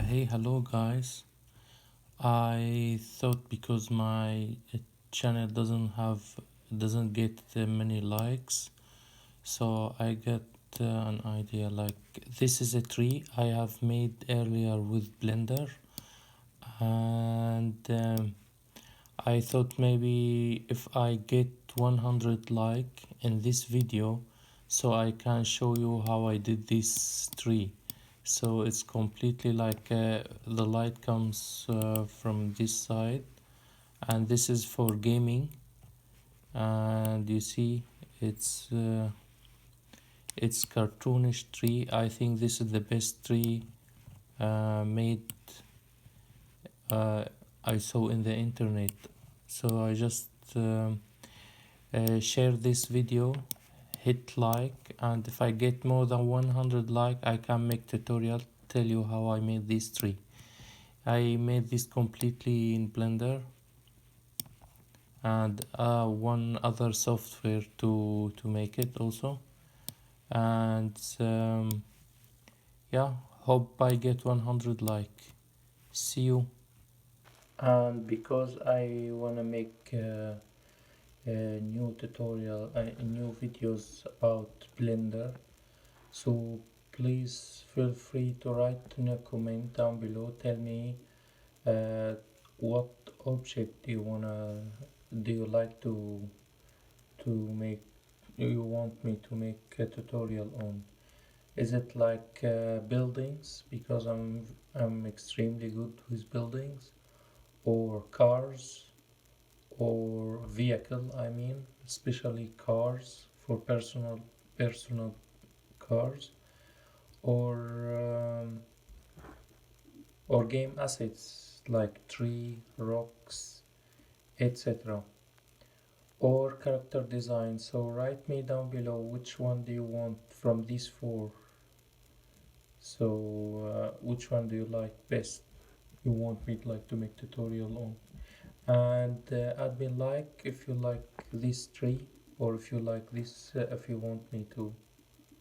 Hey, hello guys. I thought because my channel doesn't get many likes, so I got an idea. Like this is a tree I have made earlier with Blender, and I thought maybe if I get 100 like in this video, so I can show you how I did this tree. So it's completely like the light comes from this side, and this is for gaming. And you see, it's uh, it's cartoonish tree. I think this is the best tree made uh, I saw in the internet. So I just share this video, hit like, and if I get more than 100 like, I can make tutorial tell you how I made this tree. I made this completely in Blender and one other software to make it also. And yeah, hope I get 100 like. See you. And because I wanna make new tutorial, new videos about Blender, so please feel free to write in a comment down below. Tell me uh, what object do you like to make, you want me to make a tutorial on. Is it like buildings, because I'm extremely good with buildings, or cars, or vehicle, I mean, especially cars for personal cars, or um, or game assets like tree, rocks, etc. Or character design. So write me down below which one do you want from these four. So which one do you like best? You want me to make tutorial on? And add me like if you like this tree, or if you like this, if you want me to